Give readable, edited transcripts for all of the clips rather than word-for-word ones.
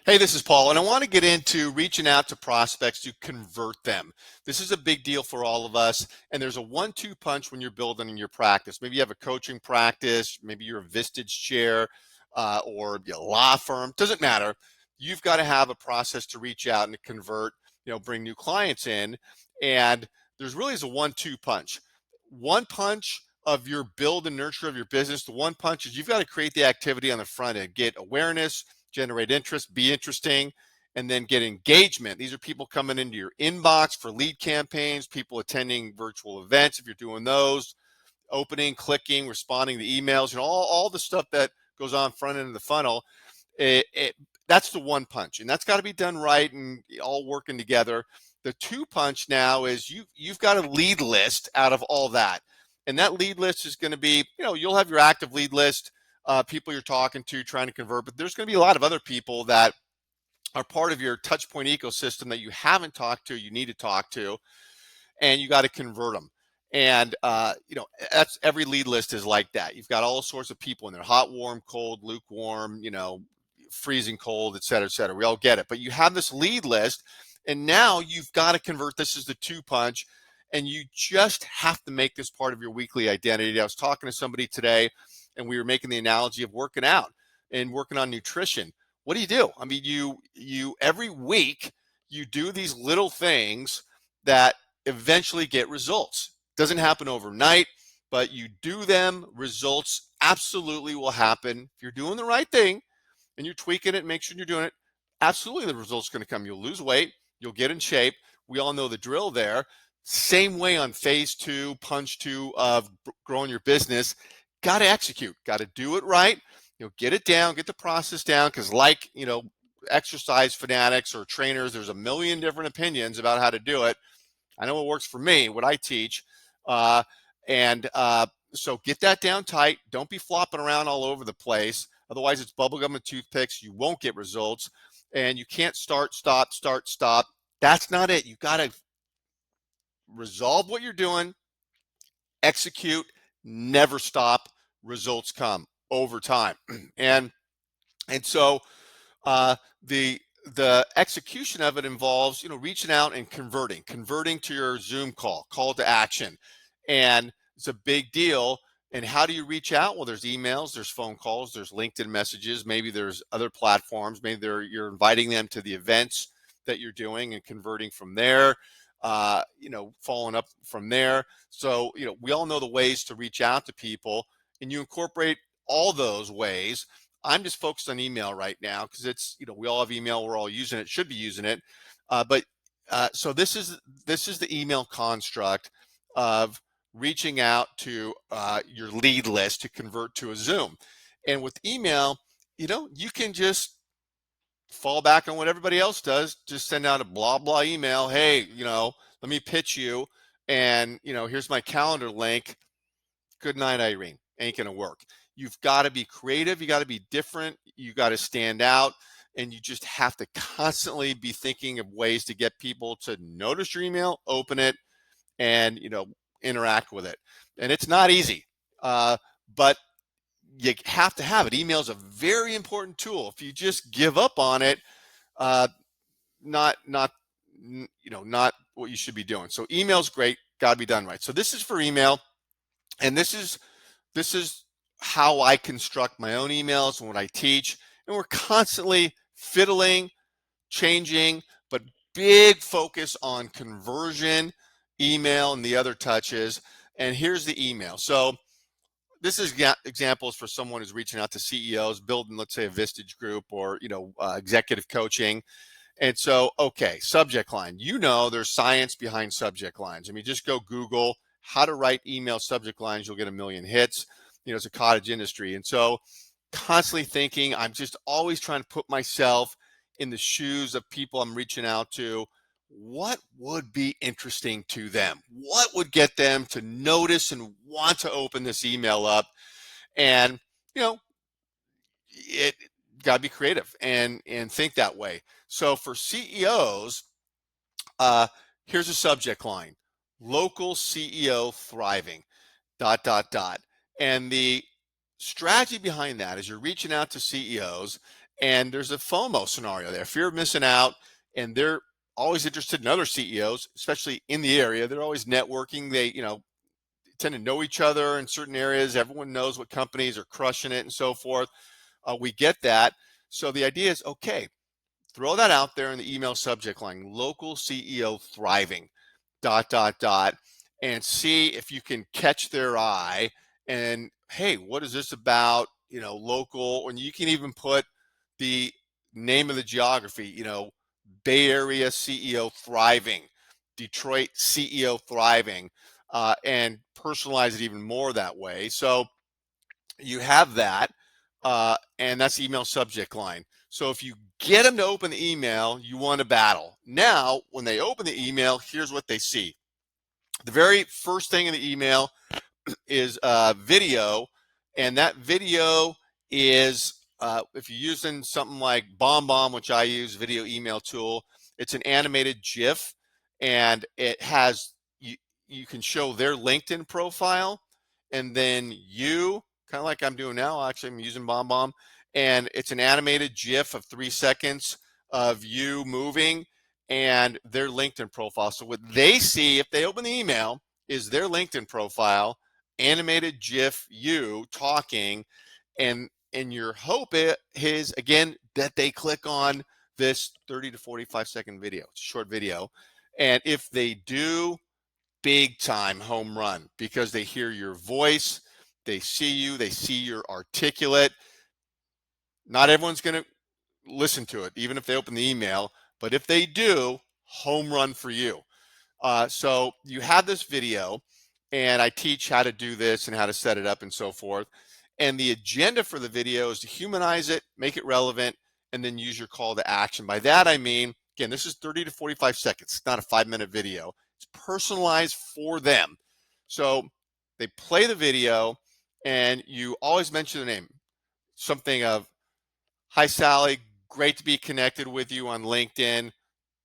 Hey, this is Paul, and I want to get into reaching out to prospects to convert them. This is a big deal for all of us, and there's a 1-2 punch when you're building in your practice. Maybe you have a coaching practice, maybe you're a Vistage chair, or a law firm. Doesn't matter. You've got to have a process to reach out and to convert, bring new clients in, and there's really is a 1-2 punch. One punch of your build and nurture of your business. The one punch is you've got to create the activity on the front end, get awareness, generate interest, be interesting, and then get engagement. These are people coming into your inbox for lead campaigns, people attending virtual events if you're doing those, opening, clicking, responding to emails, all the stuff that goes on front end of the funnel. That's the one punch, and that's got to be done right and all working together. The two punch now is you've got a lead list out of all that. And that lead list is going to be, you'll have your active lead list, people you're talking to, trying to convert, but there's going to be a lot of other people that are part of your touch point ecosystem that you haven't talked to, you need to talk to, and you got to convert them. And, that's every lead list is like that. You've got all sorts of people in there, hot, warm, cold, lukewarm, freezing cold, et cetera, et cetera. We all get it. But you have this lead list, and now you've got to convert. This is the two punch, and you just have to make this part of your weekly identity. I was talking to somebody today, and we were making the analogy of working out and working on nutrition. What do? I mean, you every week you do these little things that eventually get results. Doesn't happen overnight, but you do them, results absolutely will happen. If you're doing the right thing and you're tweaking it, make sure you're doing it, absolutely the results are going to come. You'll lose weight, you'll get in shape. We all know the drill there. Same way on phase 2, punch 2 of growing your business. Got to execute, got to do it right. Get it down, get the process down, because exercise fanatics or trainers, there's a million different opinions about how to do it. I know what works for me, what I teach. So get that down tight. Don't be flopping around all over the place. Otherwise, it's bubblegum and toothpicks. You won't get results. And you can't start, stop, start, stop. That's not it. You got to resolve what you're doing, execute, never stop. Results come over time. And so the execution of it involves, reaching out and converting to your Zoom call to action. And it's a big deal. And how do you reach out? Well, there's emails, there's phone calls, there's LinkedIn messages, maybe there's other platforms, maybe you're inviting them to the events that you're doing and converting from there, following up from there. So, we all know the ways to reach out to people, and you incorporate all those ways. I'm just focused on email right now because it's, we all have email, we're all using it, should be using it. So this is the email construct of reaching out to your lead list to convert to a Zoom. And with email, you can just fall back on what everybody else does. Just send out a blah, blah email. Hey, let me pitch you. And, here's my calendar link. Good night, Irene. Ain't going to work. You've got to be creative. You got to be different. You got to stand out. And you just have to constantly be thinking of ways to get people to notice your email, open it, and, interact with it. And it's not easy, but you have to have it. Email is a very important tool. If you just give up on it, not what you should be doing. So email's great, got to be done right. So this is for email, and this is how I construct my own emails and what I teach. And we're constantly fiddling, changing, but big focus on conversion, email, and the other touches. And here's the email. So this is examples for someone who's reaching out to CEOs, building, let's say, a Vistage group or, executive coaching. And so, okay, subject line. There's science behind subject lines. I mean, just go Google how to write email subject lines. You'll get a million hits. It's a cottage industry. And so constantly thinking, I'm just always trying to put myself in the shoes of people I'm reaching out to. What would be interesting to them? What would get them to notice and want to open this email up? And, it got to be creative and think that way. So for CEOs, here's a subject line: local CEO thriving, ... And the strategy behind that is you're reaching out to CEOs And there's a FOMO scenario there, fear of missing out, and they're always interested in other CEOs, especially in the area. They're always networking. They, tend to know each other in certain areas. Everyone knows what companies are crushing it and so forth. We get that. So the idea is, okay, throw that out there in the email subject line, local CEO thriving, dot, dot, dot, and see if you can catch their eye. And hey, what is this about? Local, and you can even put the name of the geography, Bay Area CEO thriving, Detroit CEO thriving, and personalize it even more that way. So you have that, and that's the email subject line. So if you get them to open the email, you won a battle. Now, when they open the email, here's what they see. The very first thing in the email is a video, and that video is, if you're using something like BombBomb, which I use, video email tool, it's an animated GIF, and it has, you can show their LinkedIn profile, and then you, kind of like I'm doing now, actually I'm using BombBomb, and it's an animated GIF of 3 seconds of you moving and their LinkedIn profile. So what they see if they open the email is their LinkedIn profile, animated GIF, you talking, and your hope is again that they click on this 30 to 45-second video. It's a short video, and if they do, big time home run, because they hear your voice, they see you, they see you're articulate. Not everyone's going to listen to it, even if they open the email, but if they do, home run for you. So you have this video, and I teach how to do this and how to set it up and so forth. And the agenda for the video is to humanize it, make it relevant, and then use your call to action. By that, I mean, again, this is 30 to 45 seconds. It's not a 5-minute video. It's personalized for them. So they play the video, and you always mention their name. Something of, hi, Sally, great to be connected with you on LinkedIn.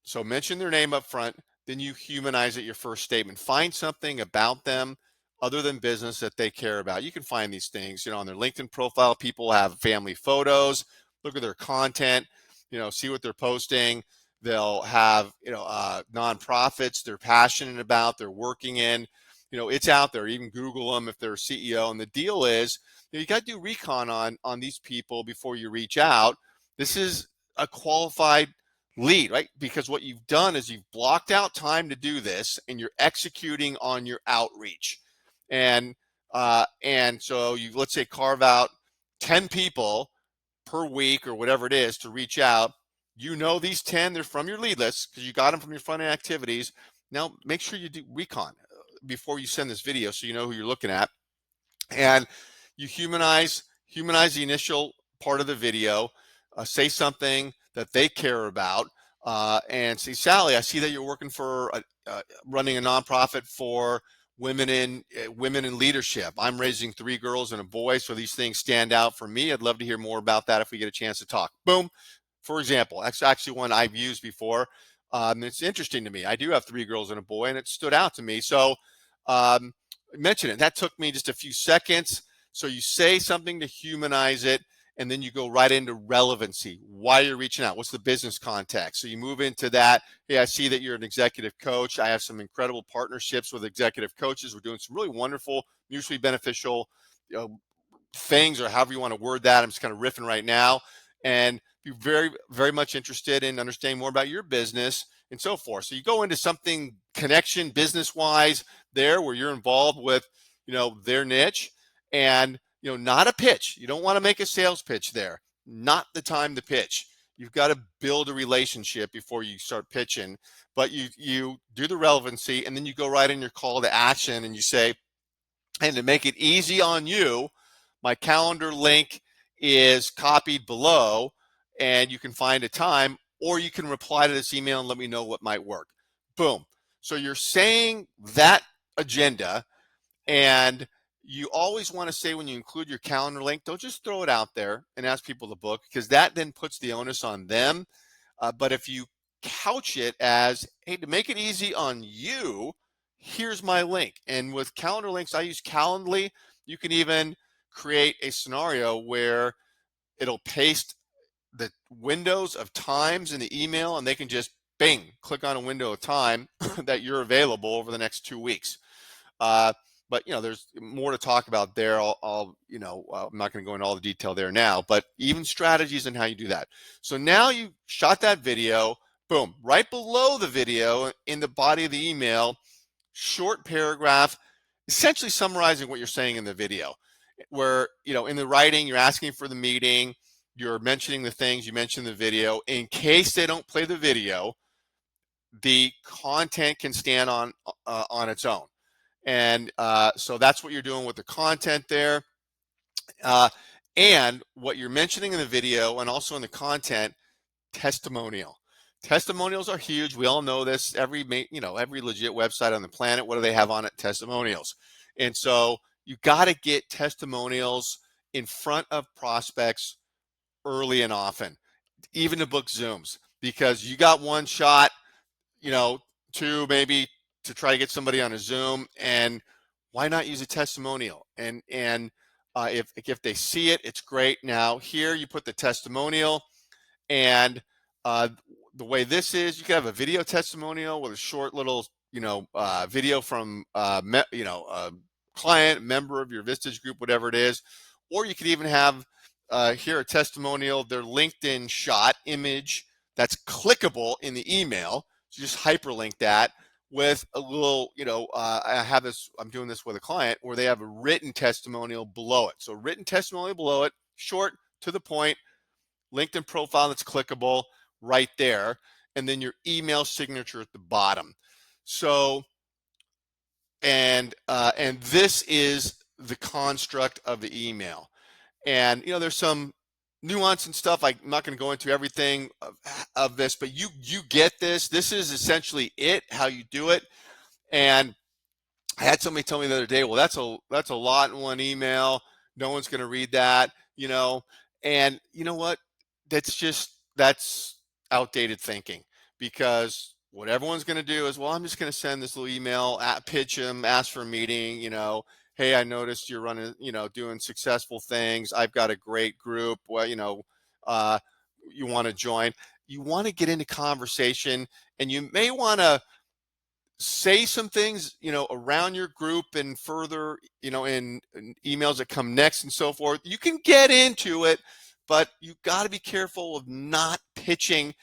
So mention their name up front, then you humanize it, your first statement. Find something about them other than business that they care about. You can find these things, on their LinkedIn profile. People have family photos, look at their content, see what they're posting. They'll have, nonprofits they're passionate about, they're working in, it's out there. Even Google them if they're a CEO. And the deal is, you got to do recon on these people before you reach out. This is a qualified lead, right? Because what you've done is you've blocked out time to do this, and you're executing on your outreach. And so you, let's say, carve out 10 people per week or whatever it is to reach out. These 10, they're from your lead list because you got them from your front end activities. Now make sure you do recon before you send this video, so you know who you're looking at. And you humanize the initial part of the video, say something that they care about, and say, Sally, I see that you're working for running a nonprofit for women in leadership. I'm raising 3 girls and a boy, so these things stand out for me. I'd love to hear more about that if we get a chance to talk. Boom. For example, that's actually one I've used before. It's interesting to me. I do have 3 girls and a boy, and it stood out to me. So mention it. That took me just a few seconds. So you say something to humanize it, and then you go right into relevancy. Why you're reaching out? What's the business context? So you move into that. Hey, I see that you're an executive coach. I have some incredible partnerships with executive coaches. We're doing some really wonderful, mutually beneficial, things, or however you want to word that. I'm just kind of riffing right now, and be very, very much interested in understanding more about your business and so forth. So you go into something connection business wise there, where you're involved with, their niche, and, not a pitch. You don't want to make a sales pitch there. Not the time to pitch. You've got to build a relationship before you start pitching, but you do the relevancy, and then you go right in your call to action, and you say, and to make it easy on you, my calendar link is copied below, and you can find a time, or you can reply to this email and let me know what might work. Boom. So you're saying that agenda, and you always want to say, when you include your calendar link, don't just throw it out there and ask people to book, because that then puts the onus on them. But if you couch it as, hey, to make it easy on you, here's my link. And with calendar links, I use Calendly. You can even create a scenario where it'll paste the windows of times in the email, and they can just bing, click on a window of time that you're available over the next 2 weeks. Uh, but there's more to talk about there. I'm not going to go into all the detail there now, but even strategies and how you do that. So now you shot that video, boom, right below the video in the body of the email, short paragraph, essentially summarizing what you're saying in the video, where, in the writing, you're asking for the meeting, you're mentioning the things you mentioned in the video. In case they don't play the video, the content can stand on its own. And so that's what you're doing with the content there. And what you're mentioning in the video and also in the content, testimonial. Testimonials are huge. We all know this. Every legit website on the planet, what do they have on it? Testimonials. And so you got to get testimonials in front of prospects early and often, even to book Zooms, because you got one shot, two maybe, to try to get somebody on a Zoom, and why not use a testimonial? And if they see it, it's great. Now here you put the testimonial, and the way this is, you can have a video testimonial with a short little video from a client, member of your Vistage group, whatever it is, or you could even have here a testimonial, their LinkedIn shot image that's clickable in the email. So just hyperlink that with a little, I'm doing this with a client where they have a written testimonial below it. So written testimonial below it, short, to the point, LinkedIn profile that's clickable right there, and then your email signature at the bottom. So, and this is the construct of the email. And there's some nuance and stuff. I'm not going to go into everything of this, but you get this. This is essentially how you do it. And I had somebody tell me the other day, well, that's a lot in one email. No one's going to read that, and you know what? That's outdated thinking, because what everyone's going to do is, well, I'm just going to send this little email, pitch them, ask for a meeting, hey, I noticed you're running, doing successful things. I've got a great group. Well, you want to join. You want to get into conversation, and you may want to say some things, around your group and further, in emails that come next and so forth. You can get into it, but you got to be careful of not pitching.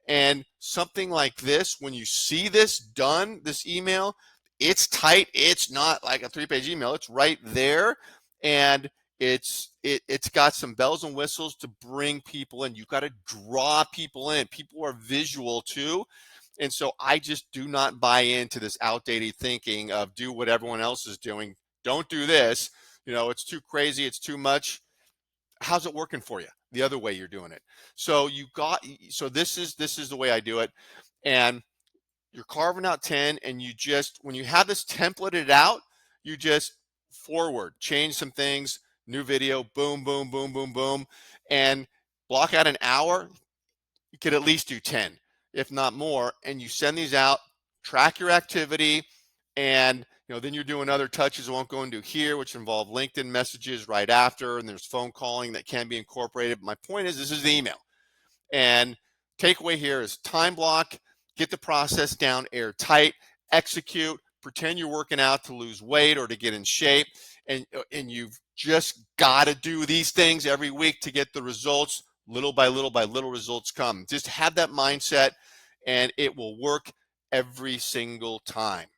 And something like this, when you see this done, this email, it's tight. It's not like a 3-page email. It's right there. And it's got some bells and whistles to bring people in. You've got to draw people in. People are visual too. And so I just do not buy into this outdated thinking of do what everyone else is doing. Don't do this. It's too crazy. It's too much. How's it working for you? The other way you're doing it. So this is the way I do it. And you're carving out 10, and when you have this templated out, you just forward, change some things, new video, boom, boom, boom, boom, boom, and block out an hour. You could at least do 10, if not more, and you send these out, track your activity, and then you're doing other touches I won't go into here, which involve LinkedIn messages right after, and there's phone calling that can be incorporated. But my point is, this is the email. And takeaway here is time block, get the process down airtight, execute, pretend you're working out to lose weight or to get in shape, and you've just got to do these things every week to get the results. Little by little by little, results come. Just have that mindset, and it will work every single time.